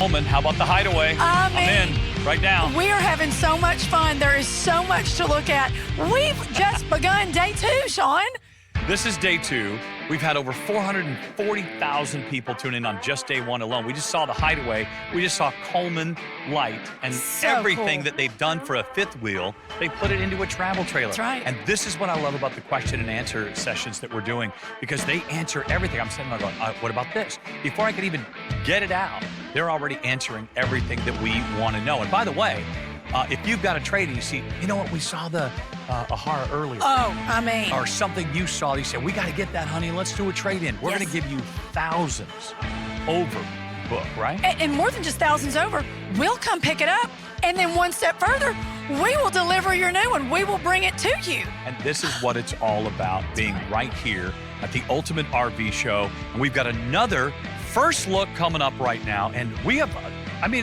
Coleman, how about the hideaway? I'm in right now. We are having so much fun. There is so much to look at. We've just begun day 2, Sean. This is day 2. We've had over 440,000 people tune in on just day 1 alone. We just saw the hideaway. We just saw Coleman Light and So everything cool. that they've done for a 5th wheel, they put it into a travel trailer. That's right. And this is what I love about the question and answer sessions that we're doing, because they answer everything. I'm sitting there going, what about this? Before I could even get it out, they're already answering everything that we want to know. And by the way, if you've got a trade and you see, you know what, we saw the Ahara earlier. Or something you saw, you said, we got to get that, honey, let's do a trade-in. We're going to give you thousands over book, right? And more than just thousands over, we'll come pick it up. And then one step further, we will deliver your new one. We will bring it to you. And this is what it's all about, being right here at the Ultimate RV Show. And we've got another first look coming up right now. And we have,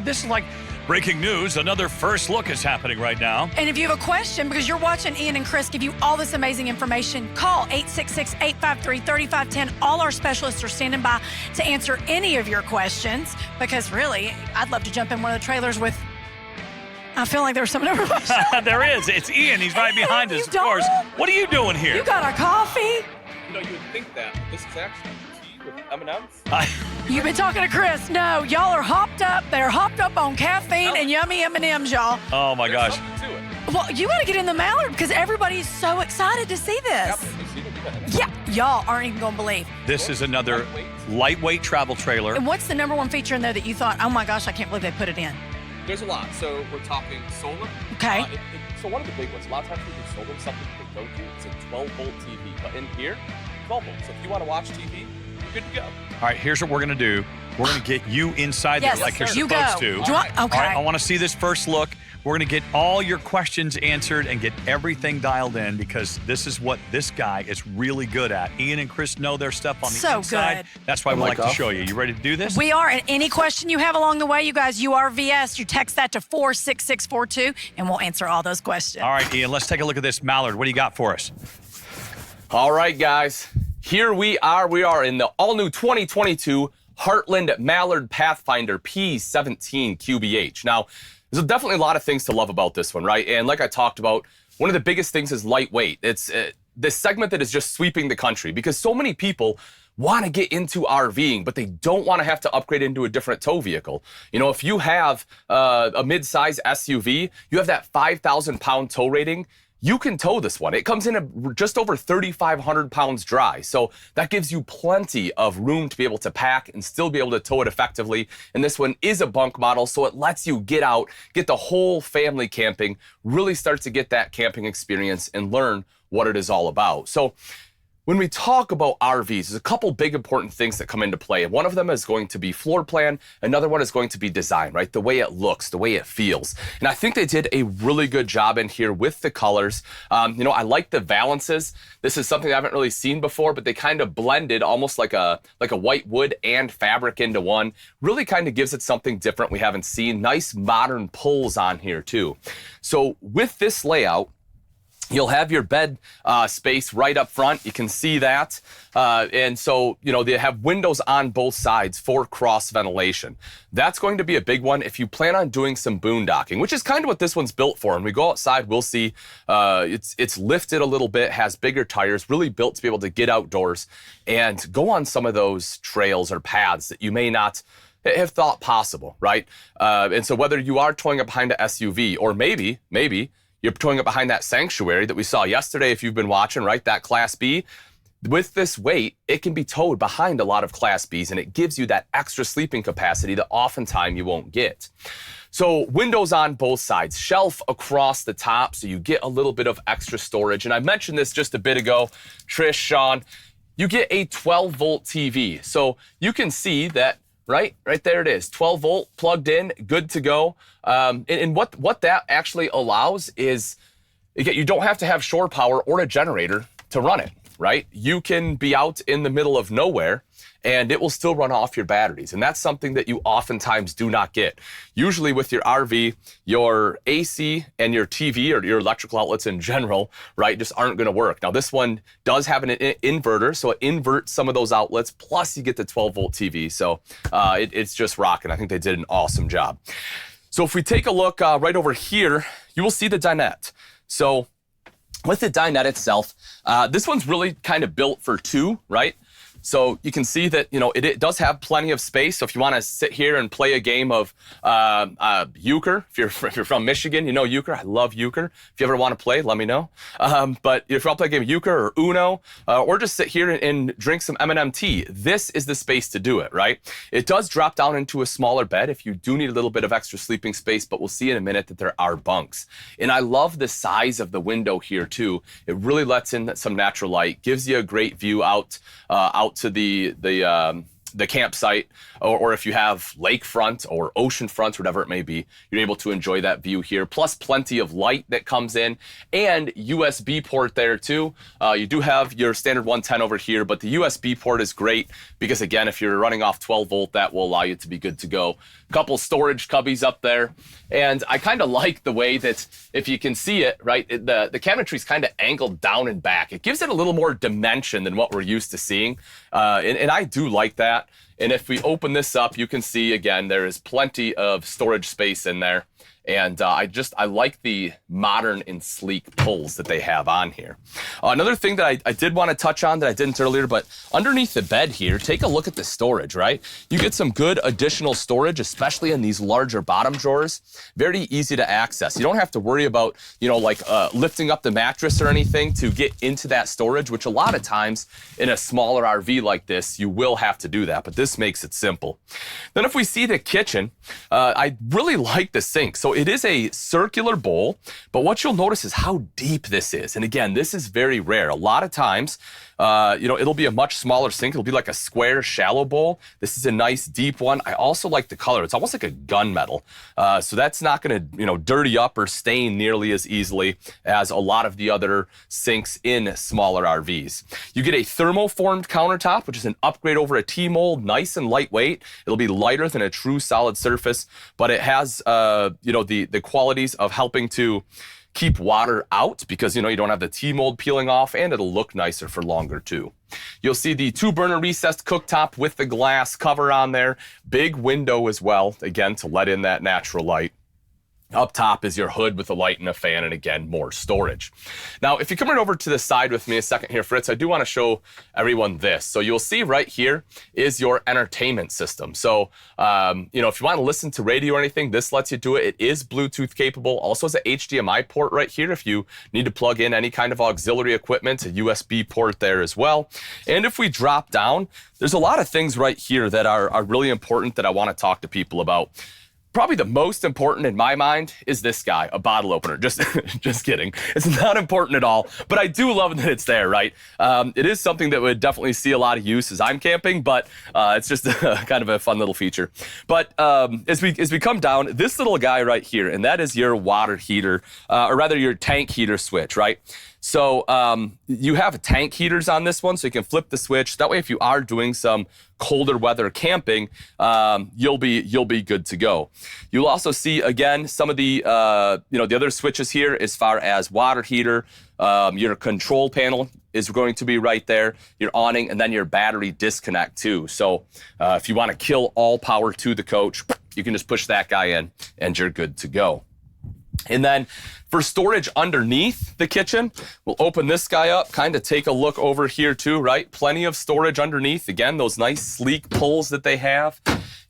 this is like breaking news. Another first look is happening right now. And if you have a question, because you're watching Ian and Chris give you all this amazing information, call 866-853-3510. All our specialists are standing by to answer any of your questions, because really, I'd love to jump in one of the trailers with, I feel like there's some number question. There is. It's Ian. He's right behind us, of course. What are you doing here? You got our coffee? You know, you would think that, but this is actually tea with M&M's. You've been talking to Chris. No, y'all are hopped up. They're hopped up on caffeine and yummy M&Ms, y'all. Oh, my gosh. Well, you got to get in the Mallard because everybody's so excited to see this. Yeah, y'all aren't even going to believe. This is another lightweight travel trailer. And what's the number one feature in there that you thought, oh my gosh, I can't believe they put it in? There's a lot. So we're talking solar. Okay. So one of the big ones, a lot of times we do solar, something they don't do, it's a 12-volt TV. But in here, 12 volts. So if you want to watch TV, you're good to go. All right, here's what we're going to do. We're going to get you inside there like you're you supposed go. to. All right, I want to see this first look. We're going to get all your questions answered and get everything dialed in, because this is what this guy is really good at. Ian and Chris know their stuff on the inside. Good. That's why we like to show you. You ready to do this? We are. And any question you have along the way, you guys, URVS, you text that to 46642, and we'll answer all those questions. All right, Ian, let's take a look at this Mallard. What do you got for us? All right, guys. Here we are. We are in the all-new 2022 Heartland Mallard Pathfinder P17QBH. Now, there's definitely a lot of things to love about this one, right? And like I talked about, one of the biggest things is lightweight. It's this segment that is just sweeping the country, because so many people want to get into RVing, but they don't want to have to upgrade into a different tow vehicle. You know, if you have a mid-size SUV, you have that 5,000-pound tow rating, you can tow this one. It comes in at just over 3,500 pounds dry. So that gives you plenty of room to be able to pack and still be able to tow it effectively. And this one is a bunk model, so it lets you get out, get the whole family camping, really start to get that camping experience and learn what it is all about. So when we talk about RVs, there's a couple big important things that come into play. And one of them is going to be floor plan. Another one is going to be design, right? The way it looks, the way it feels. And I think they did a really good job in here with the colors. You know, I like the valances. This is something I haven't really seen before, but they kind of blended almost like a white wood and fabric into one. Really kind of gives it something different we haven't seen. Nice modern pulls on here too. So with this layout, you'll have your bed space right up front. You can see that. And so, you know, they have windows on both sides for cross ventilation. That's going to be a big one if you plan on doing some boondocking, which is kind of what this one's built for. When we go outside, we'll see it's lifted a little bit, has bigger tires, really built to be able to get outdoors and go on some of those trails or paths that you may not have thought possible, right? And so whether you are towing up behind an SUV, or maybe you're towing up behind that sanctuary that we saw yesterday, if you've been watching, right? That Class B. With this weight, it can be towed behind a lot of Class Bs, and it gives you that extra sleeping capacity that oftentimes you won't get. So windows on both sides, shelf across the top, so you get a little bit of extra storage. And I mentioned this just a bit ago, Trish, Sean, you get a 12-volt TV. So you can see that right there it is, 12 volt plugged in, good to go. And what that actually allows is, again, you don't have to have shore power or a generator to run it, right? You can be out in the middle of nowhere and it will still run off your batteries. And that's something that you oftentimes do not get. Usually with your RV, your AC and your TV or your electrical outlets in general, right, just aren't gonna work. Now this one does have an inverter, so it inverts some of those outlets, plus you get the 12-volt TV. So it's just rocking. I think they did an awesome job. So if we take a look right over here, you will see the dinette. So with the dinette itself, this one's really kind of built for two, right? So you can see that, you know, it does have plenty of space. So if you want to sit here and play a game of euchre, if you're from Michigan, you know euchre. I love euchre. If you ever want to play, let me know. But if you want to play a game of euchre or Uno, or just sit here and drink some M&M tea, this is the space to do it, right? It does drop down into a smaller bed if you do need a little bit of extra sleeping space, but we'll see in a minute that there are bunks. And I love the size of the window here too. It really lets in some natural light, gives you a great view out to the campsite, or if you have lakefront or oceanfront, whatever it may be, you're able to enjoy that view here. Plus plenty of light that comes in, and USB port there too. You do have your standard 110 over here, but the USB port is great because again, if you're running off 12 volt, that will allow you to be good to go. A couple storage cubbies up there, and I kind of like the way that, if you can see it, right, the cabinetry is kind of angled down and back. It gives it a little more dimension than what we're used to seeing, and I do like that. And if we open this up, you can see, again, there is plenty of storage space in there. And I like the modern and sleek pulls that they have on here. Another thing that I did want to touch on that I didn't earlier, but underneath the bed here, take a look at the storage, right? You get some good additional storage, especially in these larger bottom drawers. Very easy to access. You don't have to worry about, you know, like lifting up the mattress or anything to get into that storage, which a lot of times in a smaller RV like this, you will have to do that, but this makes it simple. Then if we see the kitchen, I really like the sink. So it is a circular bowl, but what you'll notice is how deep this is. And again, this is very rare. A lot of times, you know, it'll be a much smaller sink. It'll be like a square, shallow bowl. This is a nice deep one. I also like the color. It's almost like a gunmetal. So that's not going to, you know, dirty up or stain nearly as easily as a lot of the other sinks in smaller RVs. You get a thermoformed countertop, which is an upgrade over a T-mold, nice and lightweight. It'll be lighter than a true solid surface, but it has, you know, the qualities of helping to keep water out because, you know, you don't have the T-mold peeling off, and it'll look nicer for longer too. You'll see the 2-burner recessed cooktop with the glass cover on there. Big window as well, again, to let in that natural light. Up top is your hood with a light and a fan, and again, more storage. Now, if you come right over to the side with me a second here, Fritz, I do want to show everyone this. So you'll see right here is your entertainment system. So, you know, if you want to listen to radio or anything, this lets you do it. It is Bluetooth capable. Also has an HDMI port right here if you need to plug in any kind of auxiliary equipment, a USB port there as well. And if we drop down, there's a lot of things right here that are really important that I want to talk to people about. Probably the most important in my mind is this guy, a bottle opener. Just kidding. It's not important at all, but I do love that it's there, right? It is something that would definitely see a lot of use as I'm camping, but it's just kind of a fun little feature. But as we come down, this little guy right here, and that is your water heater, or rather your tank heater switch, right? So you have tank heaters on this one, so you can flip the switch. That way, if you are doing some colder weather camping, you'll be good to go. You'll also see, again, some of the you know, the other switches here as far as water heater. Your control panel is going to be right there, your awning, and then your battery disconnect too. So if you want to kill all power to the coach, you can just push that guy in and you're good to go. And then for storage underneath the kitchen, we'll open this guy up, kind of take a look over here too, right? Plenty of storage underneath. Again, those nice sleek pulls that they have.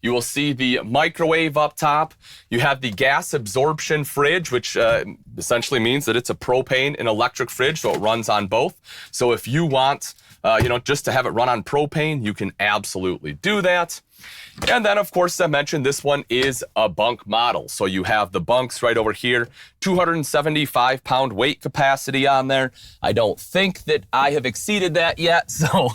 You will see the microwave up top. You have the gas absorption fridge, which essentially means that it's a propane and electric fridge, so it runs on both. So if you want, you know, just to have it run on propane, you can absolutely do that. And then, of course, as I mentioned, this one is a bunk model. So you have the bunks right over here, 275-pound weight capacity on there. I don't think that I have exceeded that yet. So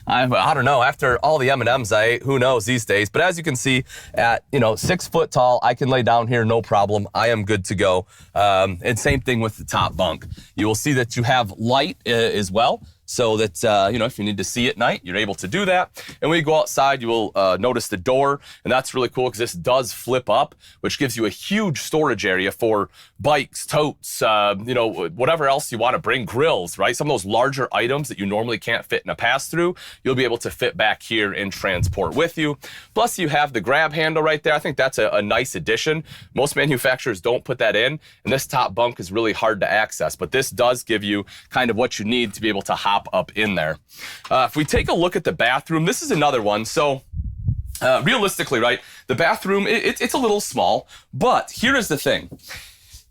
I don't know. After all the M&Ms I ate, who knows these days. But as you can see, at 6 foot tall, I can lay down here, no problem. I am good to go. And same thing with the top bunk. You will see that you have light as well. So that, if you need to see at night, you're able to do that. And when you go outside, you will notice the door. And that's really cool because this does flip up, which gives you a huge storage area for bikes, totes, whatever else you want to bring, grills, right? Some of those larger items that you normally can't fit in a pass-through, you'll be able to fit back here and transport with you. Plus, you have the grab handle right there. I think that's a nice addition. Most manufacturers don't put that in. And this top bunk is really hard to access. But this does give you kind of what you need to be able to hop up in there. If we take a look at the bathroom, this is another one. So realistically, right, the bathroom, it's a little small, but here is the thing.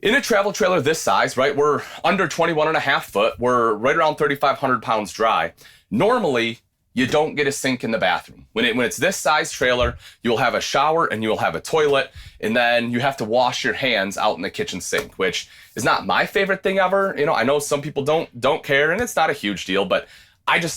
In a travel trailer this size, right, we're under 21.5 foot. We're right around 3,500 pounds dry. Normally, you don't get a sink in the bathroom. When it's this size trailer, you'll have a shower and you'll have a toilet, and then you have to wash your hands out in the kitchen sink, which is not my favorite thing ever. I know some people don't care, and it's not a huge deal, but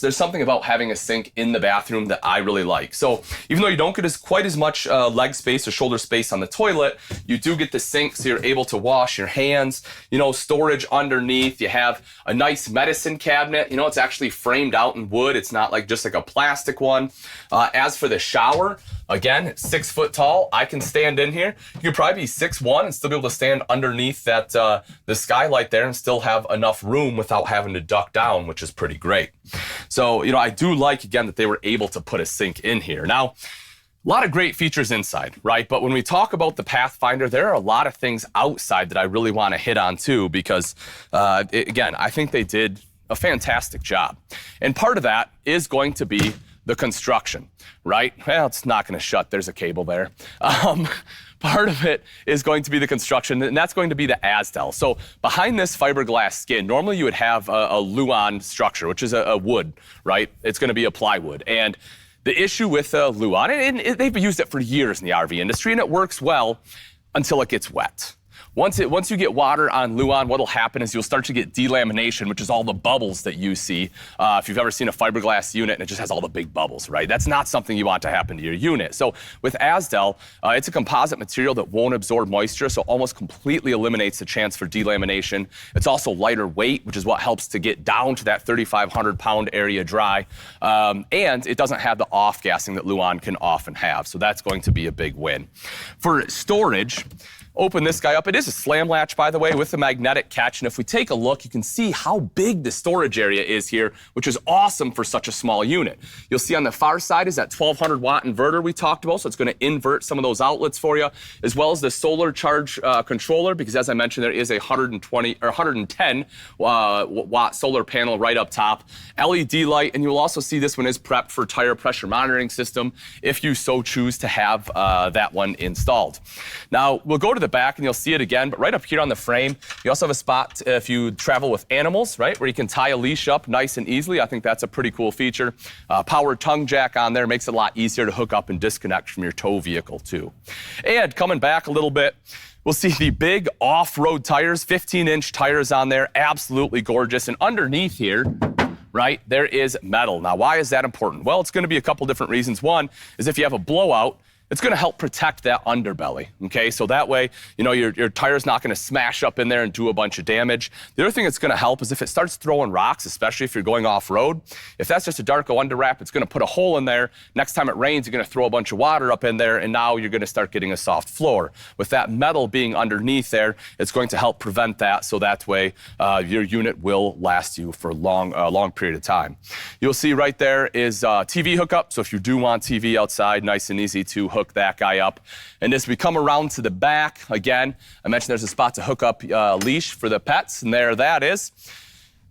there's something about having a sink in the bathroom that I really like. So even though you don't get quite as much leg space or shoulder space on the toilet, you do get the sink so you're able to wash your hands, storage underneath. You have a nice medicine cabinet. It's actually framed out in wood. It's not just like a plastic one. As for the shower, again, it's 6 foot tall. I can stand in here. You could probably be 6'1" and still be able to stand underneath that the skylight there and still have enough room without having to duck down, which is pretty great. So, I do like, again, that they were able to put a sink in here. Now, a lot of great features inside, right? But when we talk about the Pathfinder, there are a lot of things outside that I really want to hit on too, because, again, I think they did a fantastic job. And part of that is going to be the construction, right? Well, it's not going to shut. There's a cable there. Part of it is going to be the construction, and that's going to be the Asdel. So behind this fiberglass skin, normally you would have a Luan structure, which is a wood, right? It's going to be a plywood. And the issue with Luan, and they've used it for years in the RV industry, and it works well until it gets wet. Once you get water on Luan, what'll happen is you'll start to get delamination, which is all the bubbles that you see. If you've ever seen a fiberglass unit and it just has all the big bubbles, right? That's not something you want to happen to your unit. So with Asdel, it's a composite material that won't absorb moisture, so almost completely eliminates the chance for delamination. It's also lighter weight, which is what helps to get down to that 3,500-pound area dry. And it doesn't have the off-gassing that Luan can often have, so that's going to be a big win. For storage, open this guy up. It is a slam latch, by the way, with a magnetic catch. And if we take a look, you can see how big the storage area is here, which is awesome for such a small unit. You'll see on the far side is that 1200 watt inverter we talked about. So it's going to invert some of those outlets for you, as well as the solar charge controller, because as I mentioned, there is a 110 watt solar panel right up top, LED light. And you'll also see this one is prepped for tire pressure monitoring system if you so choose to have that one installed. Now we'll go to the back and you'll see it again, but right up here on the frame, you also have a spot if you travel with animals, right, where you can tie a leash up nice and easily. I think that's a pretty cool feature. Power tongue jack on there makes it a lot easier to hook up and disconnect from your tow vehicle too. And coming back a little bit, we'll see the big off-road tires, 15-inch tires on there, absolutely gorgeous. And underneath here, right, there is metal. Now, why is that important? Well, it's going to be a couple different reasons. One is if you have a blowout, it's going to help protect that underbelly, okay? So that way, your tire's not going to smash up in there and do a bunch of damage. The other thing that's going to help is if it starts throwing rocks, especially if you're going off-road, if that's just a Darko underwrap, it's going to put a hole in there. Next time it rains, you're going to throw a bunch of water up in there, and now you're going to start getting a soft floor. With that metal being underneath there, it's going to help prevent that, so that way your unit will last you for a long period of time. You'll see right there is TV hookup, so if you do want TV outside, nice and easy to hook that guy up. And as we come around to the back, again, I mentioned there's a spot to hook up leash for the pets, and there that is.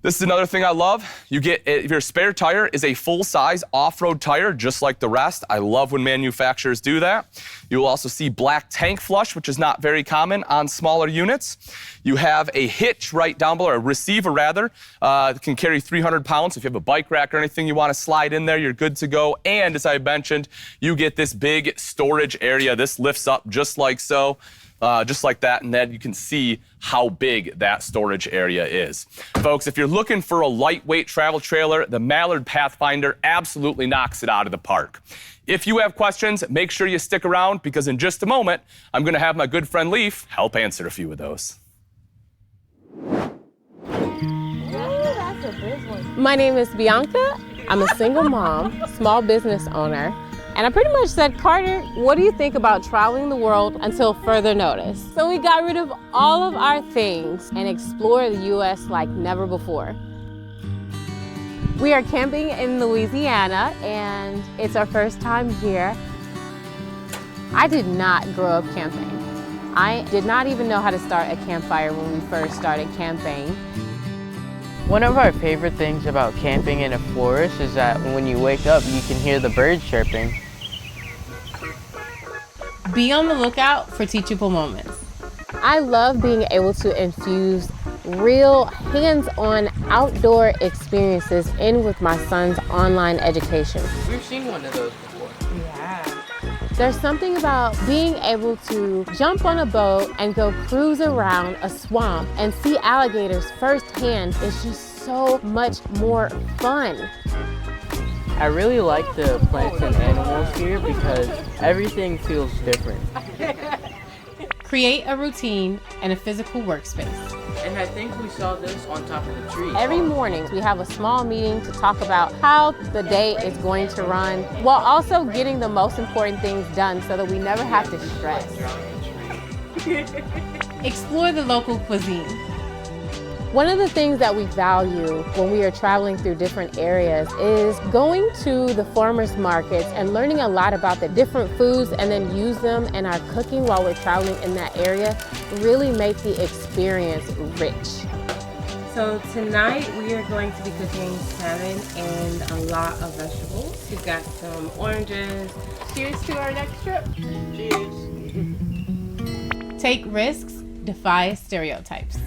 This is another thing I love. You get, if your spare tire is a full-size off-road tire, just like the rest. I love when manufacturers do that. You will also see black tank flush, which is not very common on smaller units. You have a hitch right down below, or a receiver rather, that can carry 300 pounds. If you have a bike rack or anything you want to slide in there, you're good to go. And as I mentioned, you get this big storage area. This lifts up just like so. Just like that, and then you can see how big that storage area is. Folks, if you're looking for a lightweight travel trailer, the Mallard Pathfinder absolutely knocks it out of the park. If you have questions, make sure you stick around, because in just a moment, I'm going to have my good friend Leaf help answer a few of those. My name is Bianca. I'm a single mom, small business owner. And I pretty much said, Carter, what do you think about traveling the world until further notice? So we got rid of all of our things and explored the U.S. like never before. We are camping in Louisiana, and it's our first time here. I did not grow up camping. I did not even know how to start a campfire when we first started camping. One of our favorite things about camping in a forest is that when you wake up, you can hear the birds chirping. Be on the lookout for teachable moments. I love being able to infuse real hands-on outdoor experiences in with my son's online education. We've seen one of those before. Yeah. There's something about being able to jump on a boat and go cruise around a swamp and see alligators firsthand. It's just so much more fun. I really like the plants and animals here because everything feels different. Create a routine and a physical workspace. And I think we saw this on top of the tree. Every morning we have a small meeting to talk about how the day is going to run, while also getting the most important things done so that we never have to stress. Explore the local cuisine. One of the things that we value when we are traveling through different areas is going to the farmers markets and learning a lot about the different foods, and then use them in our cooking while we're traveling in that area. Really make the experience rich. So tonight we are going to be cooking salmon and a lot of vegetables. We've got some oranges. Cheers to our next trip. Cheers. Take risks, defy stereotypes.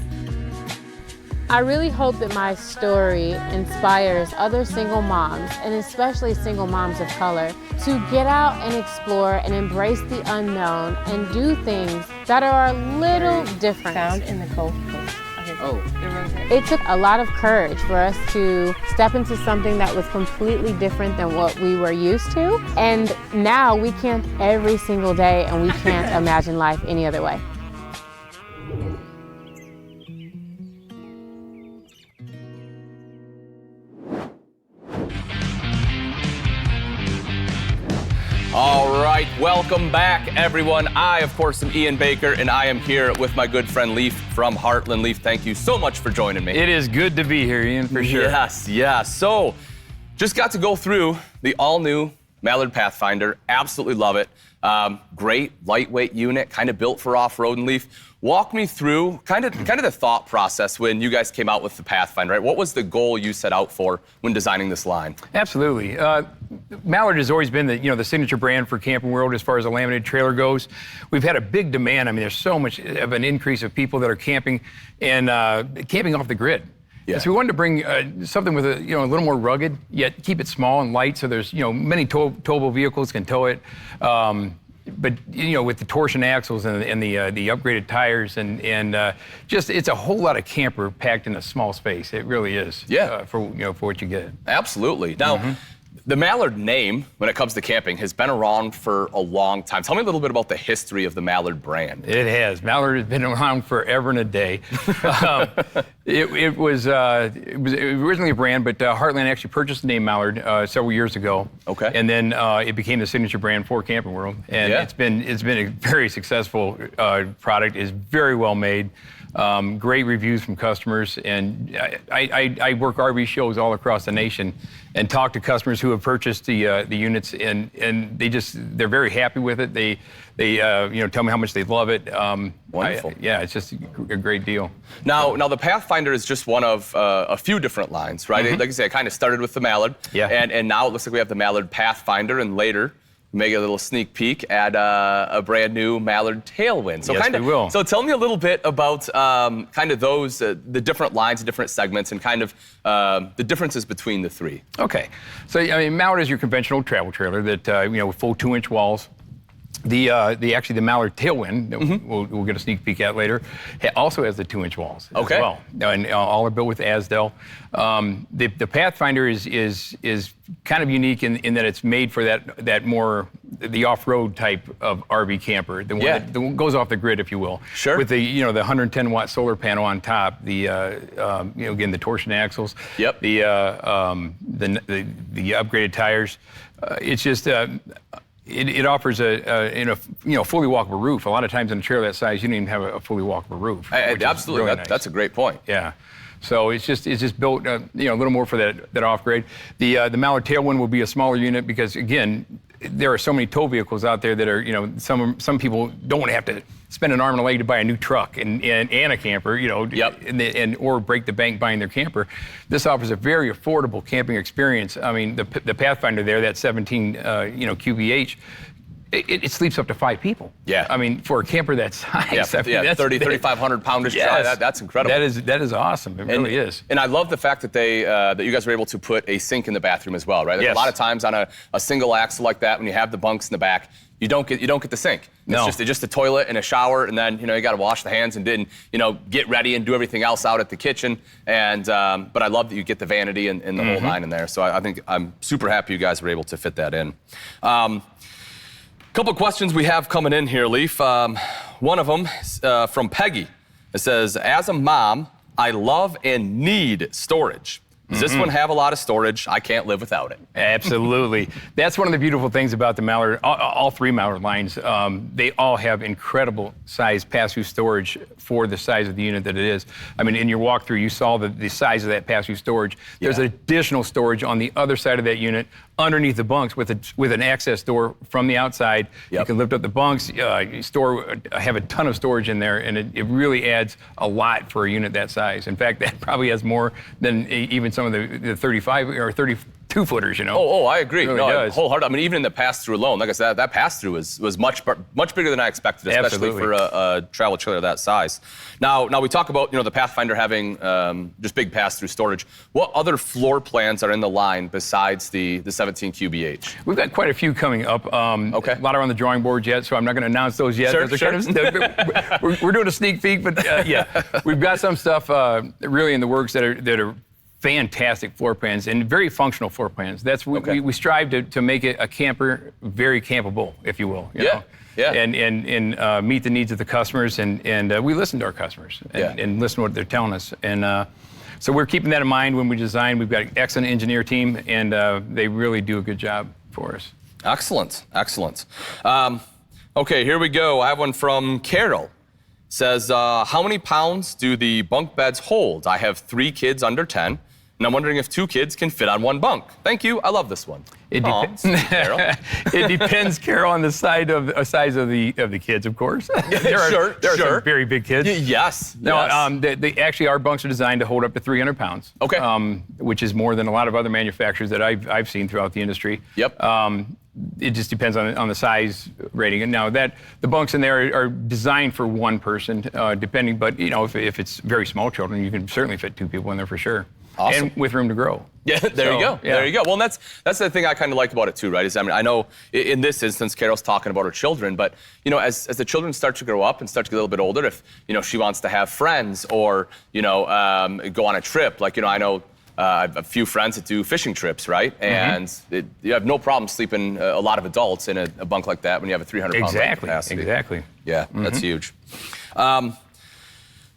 I really hope that my story inspires other single moms, and especially single moms of color, to get out and explore and embrace the unknown and do things that are a little different. Found in the Gulf Coast. Okay. Oh. It took a lot of courage for us to step into something that was completely different than what we were used to. And now we camp every single day, and we can't imagine life any other way. All right, welcome back, everyone. I, of course, am Ian Baker, and I am here with my good friend Leaf from Heartland. Leaf, thank you so much for joining me. It is good to be here, Ian, for sure. Yes, yes. So, just got to go through the all-new Mallard Pathfinder. Absolutely love it. Great, lightweight unit, kind of built for off-road. And Leaf, walk me through kind of the thought process when you guys came out with the Pathfinder, right? What was the goal you set out for when designing this line? Absolutely. Mallard has always been the signature brand for Camping World as far as a laminated trailer goes. We've had a big demand. I mean, there's so much of an increase of people that are camping and camping off the grid. Yeah. So we wanted to bring something with a little more rugged, yet keep it small and light. So there's many towable vehicles can tow it. But with the torsion axles and the upgraded tires and just it's a whole lot of camper packed in a small space. It really is. Yeah. For what you get. Absolutely. Now, the Mallard name, when it comes to camping, has been around for a long time. Tell me a little bit about the history of the Mallard brand. It has. Mallard has been around forever and a day. It was originally a brand, but Heartland actually purchased the name Mallard several years ago. Okay. And then it became the signature brand for Camping World, and Yeah. it's been a very successful product. It's very well made. Great reviews from customers, and I work RV shows all across the nation and talk to customers who have purchased the units, and they're very happy with it. They tell me how much they love it. Wonderful. It's just a great deal. Now the Pathfinder is just one of a few different lines, right? Like I say, I kind of started with the Mallard, and now it looks like we have the Mallard Pathfinder, and later make a little sneak peek at a brand new Mallard Tailwind. So yes, we will. So tell me a little bit about kind of those, the different lines, the different segments, and kind of the differences between the three. Okay. So, I mean, Mallard is your conventional travel trailer that, with full 2-inch walls. The Mallard Tailwind, that we'll get a sneak peek at later, also has the 2-inch walls as well. And all are built with Asdel. The Pathfinder is kind of unique in that it's made for that more the off-road type of RV camper, the one that goes off the grid, if you will. Sure. With the 110-watt solar panel on top, the again the torsion axles. Yep. The upgraded tires. It's just. It offers a fully walkable roof. A lot of times in a trailer that size, you don't even have a fully walkable roof. Absolutely, really nice. That's a great point. Yeah, so it's just built a little more for that off grade. The Mallard Tailwind will be a smaller unit because again, there are so many tow vehicles out there that are some people don't want to have to spend an arm and a leg to buy a new truck and a camper, or break the bank buying their camper. This offers a very affordable camping experience. I mean, the Pathfinder there, that 17 QBH, it sleeps up to 5 people. Yeah. I mean, for a camper that size. That's 3,500 pounders. Yes. That's incredible. That is awesome. It really is. And I love the fact that that you guys were able to put a sink in the bathroom as well, right? Like a lot of times on a single axle like that, when you have the bunks in the back, you don't get the sink. It's just a toilet and a shower, and then you got to wash the hands and then get ready and do everything else out at the kitchen. And but I love that you get the vanity and the whole nine in there. So I think I'm super happy you guys were able to fit that in. Couple of questions we have coming in here, Leaf. One of them from Peggy. It says, as a mom, I love and need storage. Does this one have a lot of storage? I can't live without it. Absolutely. That's one of the beautiful things about the Mallard, all 3 Mallard lines. They all have incredible size pass-through storage for the size of the unit that it is. I mean, in your walkthrough, you saw the size of that pass-through storage. There's additional storage on the other side of that unit underneath the bunks with an access door from the outside. You can lift up the bunks, have a ton of storage in there, and it really adds a lot for a unit that size. In fact, that probably has more than even some of the 35 or 32 footers, Oh, I agree. It really does. Wholeheartedly. I mean, even in the pass-through alone, like I said, that pass-through was much bigger than I expected, especially for a travel trailer that size. Now we talk about the Pathfinder having just big pass-through storage. What other floor plans are in the line besides the 17 QBH? We've got quite a few coming up. Okay. A lot are on the drawing board yet, so I'm not going to announce those yet. Sure. We're doing a sneak peek, but we've got some stuff really in the works that are fantastic floor plans and very functional floor plans. We strive to make it a camper very campable, if you will. You know? And meet the needs of the customers, and we listen to our customers and listen to what they're telling us. And so we're keeping that in mind when we design. We've got an excellent engineer team, and they really do a good job for us. Excellent. Okay, here we go. I have one from Carol. Says, how many pounds do the bunk beds hold? I have 3 kids under 10. And I'm wondering if 2 kids can fit on one bunk. Thank you. I love this one. It depends. It depends, Carol, on the size of the kids, of course. There are some very big kids. Yes. No, actually, our bunks are designed to hold up to 300 pounds. Okay. Which is more than a lot of other manufacturers that I've seen throughout the industry. Yep. It just depends on the size rating. And now the bunks in there are designed for one person, depending. But if it's very small children, you can certainly fit 2 people in there for sure. Awesome. And with room to grow. Yeah, there you go. Yeah. There you go. Well, and that's the thing I kind of like about it too, right? I know in this instance, Carol's talking about her children, but as the children start to grow up and start to get a little bit older, if she wants to have friends or go on a trip, like I know. I have a few friends that do fishing trips, right? And you have no problem sleeping a lot of adults in a bunk like that when you have a 300-pound capacity. Exactly. Yeah, that's huge.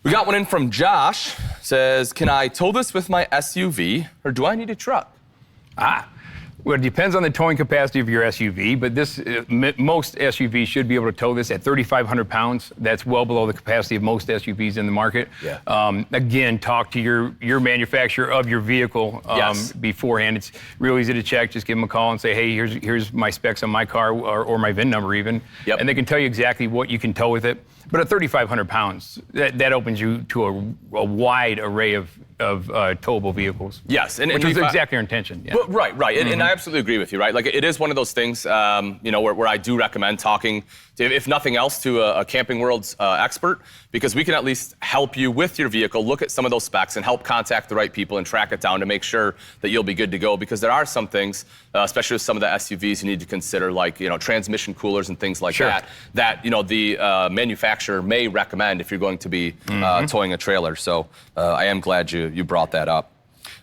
We got one in from Josh. Says, can I tow this with my SUV, or do I need a truck? Well, it depends on the towing capacity of your SUV, but most SUVs should be able to tow this at 3,500 pounds. That's well below the capacity of most SUVs in the market. Yeah. Again, talk to your manufacturer of your vehicle beforehand. It's real easy to check. Just give them a call and say, hey, here's my specs on my car or my VIN number even. Yep. And they can tell you exactly what you can tow with it. But at 3,500 pounds, that opens you to a wide array of towable vehicles. Yes, which is exactly our intention. Yeah. Well, right. And I absolutely agree with you, right? Like, it is one of those things, where I do recommend talking, if nothing else, to a Camping World's expert, because we can at least help you with your vehicle, look at some of those specs, and help contact the right people and track it down to make sure that you'll be good to go. Because there are some things, especially with some of the SUVs, you need to consider, like, transmission coolers and things like that the manufacturer may recommend if you're going to be towing a trailer. So I am glad you brought that up.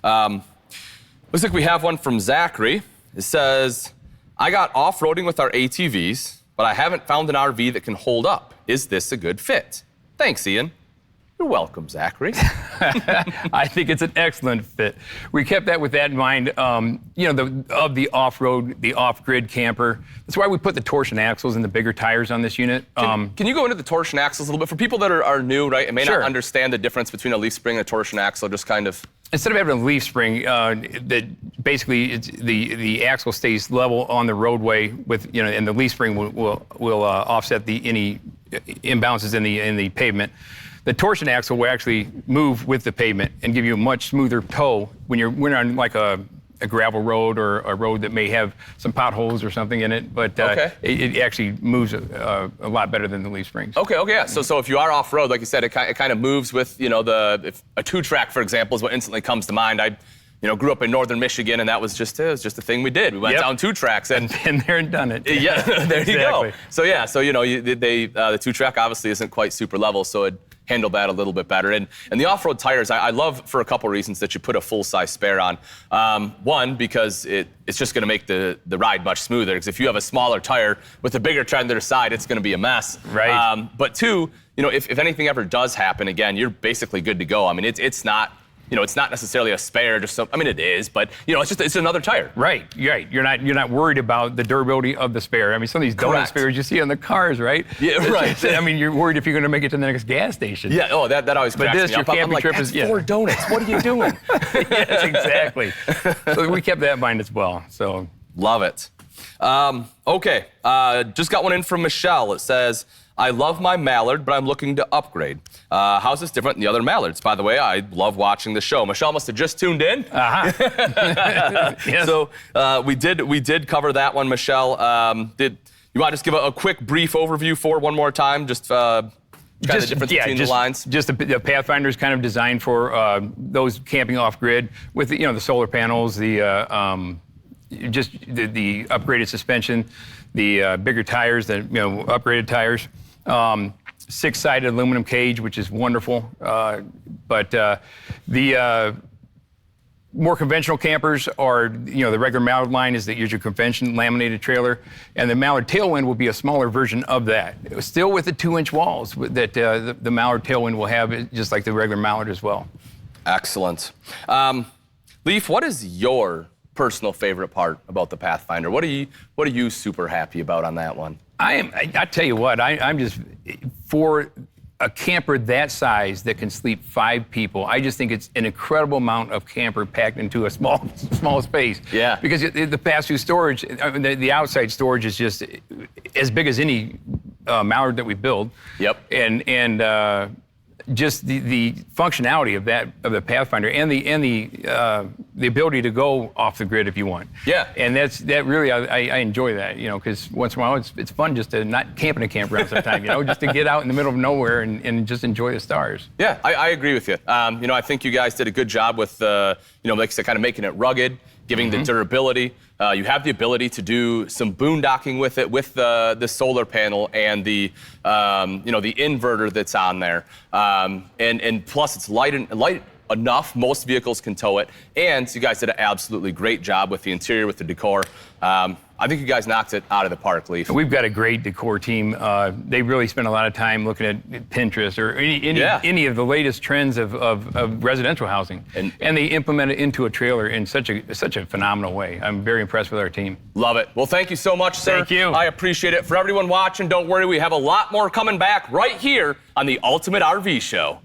Looks like we have one from Zachary. It says, I got off-roading with our ATVs, but I haven't found an RV that can hold up. Is this a good fit? Thanks, Ian. You're welcome, Zachary. I think it's an excellent fit. We kept that with that in mind. The off-road, the off-grid camper. That's why we put the torsion axles and the bigger tires on this unit. Can you go into the torsion axles a little bit for people that are new, right, and may not understand the difference between a leaf spring and a torsion axle? Just kind of. Instead of having a leaf spring, that basically the axle stays level on the roadway with and the leaf spring will offset any imbalances in the pavement. The torsion axle will actually move with the pavement and give you a much smoother tow when you're on like a gravel road or a road that may have some potholes or something in it. But it actually moves a lot better than the leaf springs. Okay, yeah. So if you are off road, like you said, it kind of moves with if a 2-track, for example, is what instantly comes to mind. I grew up in northern Michigan, and that was just a thing we did. We went down 2 tracks and been there and done it. Yeah, there you go. So the 2-track obviously isn't quite super level, so it handle that a little bit better. And the off-road tires, I love for a couple reasons that you put a full-size spare on. One, because it's just going to make the ride much smoother. Because if you have a smaller tire with a bigger tire on the other side, it's going to be a mess. Right. But 2, if anything ever does happen again, you're basically good to go. I mean, it's not. It's not necessarily a spare, it is, but it's another tire. Right. You're not worried about the durability of the spare. I mean, some of these donut spares you see on the cars, right? Yeah, right. I mean, you're worried if you're going to make it to the next gas station. Yeah. Oh, that always cracks me up. Your camping trip that's is 4 donuts. What are you doing? Yes, exactly. So we kept that in mind as well. So love it. Okay. Just got one in from Michelle. It says, I love my Mallard, but I'm looking to upgrade. How's this different than the other Mallards? By the way, I love watching the show. Michelle must have just tuned in. Yes. So we did cover that one, Michelle. You want to just give a quick, brief overview one more time? Just kind of the difference between the lines. Just the Pathfinder is kind of designed for those camping off-grid with the solar panels, the upgraded suspension, the bigger tires, the upgraded tires. 6-sided aluminum cage, which is wonderful. But the more conventional campers are, the regular Mallard line is your convention laminated trailer, and the Mallard Tailwind will be a smaller version of that. Still with the 2-inch walls that the Mallard Tailwind will have, just like the regular Mallard as well. Excellent. Leaf, what is your personal favorite part about the Pathfinder? What are you super happy about on that one? I tell you what, I'm just, for a camper that size that can sleep 5 people, I just think it's an incredible amount of camper packed into a small space. Yeah. Because the pass-through storage, the outside storage is just as big as any Mallard that we build. Yep. And just the functionality of the Pathfinder and the ability to go off the grid if you want. Yeah. And that really I enjoy that, because once in a while it's fun just to not camp in a campground sometimes, just to get out in the middle of nowhere and just enjoy the stars. Yeah, I agree with you. I think you guys did a good job with like I said, kind of making it rugged, giving the durability. You have the ability to do some boondocking with it, with the solar panel and the the inverter that's on there, and plus it's light enough. Most vehicles can tow it. And you guys did an absolutely great job with the interior, with the decor. I think you guys knocked it out of the park, Leaf. We've got a great decor team. They really spend a lot of time looking at Pinterest or any of the latest trends of residential housing, and they implement it into a trailer in such a phenomenal way. I'm very impressed with our team. Love it. Well, thank you so much, sir. Thank you. I appreciate it. For everyone watching, don't worry, we have a lot more coming back right here on the Ultimate RV Show.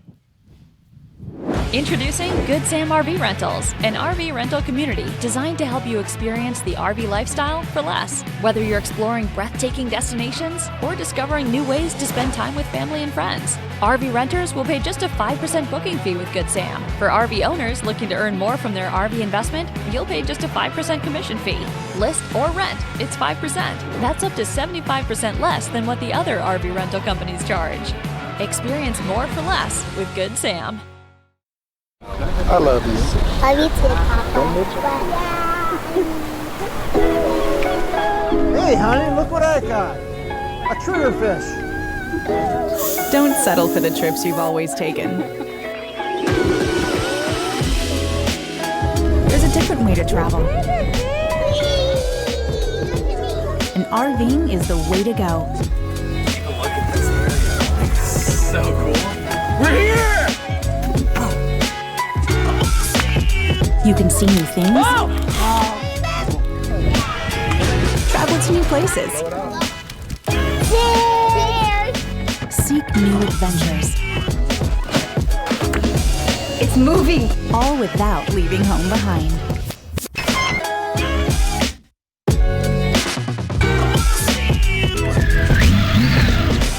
Introducing Good Sam RV Rentals, an RV rental community designed to help you experience the RV lifestyle for less. Whether you're exploring breathtaking destinations or discovering new ways to spend time with family and friends, RV renters will pay just a 5% booking fee with Good Sam. For RV owners looking to earn more from their RV investment, you'll pay just a 5% commission fee. List or rent, it's 5%. That's up to 75% less than what the other RV rental companies charge. Experience more for less with Good Sam. I love you. Love you too, Papa. Hey, honey, look what I got. A triggerfish. Don't settle for the trips you've always taken. There's a different way to travel. And RVing is the way to go. Take a look at this area. It's so cool. We're here! You can see new things. Whoa! Travel to new places. Seek new adventures. It's moving! All without leaving home behind.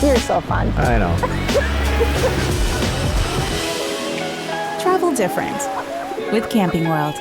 You're so fun. I know. Travel different with Camping World.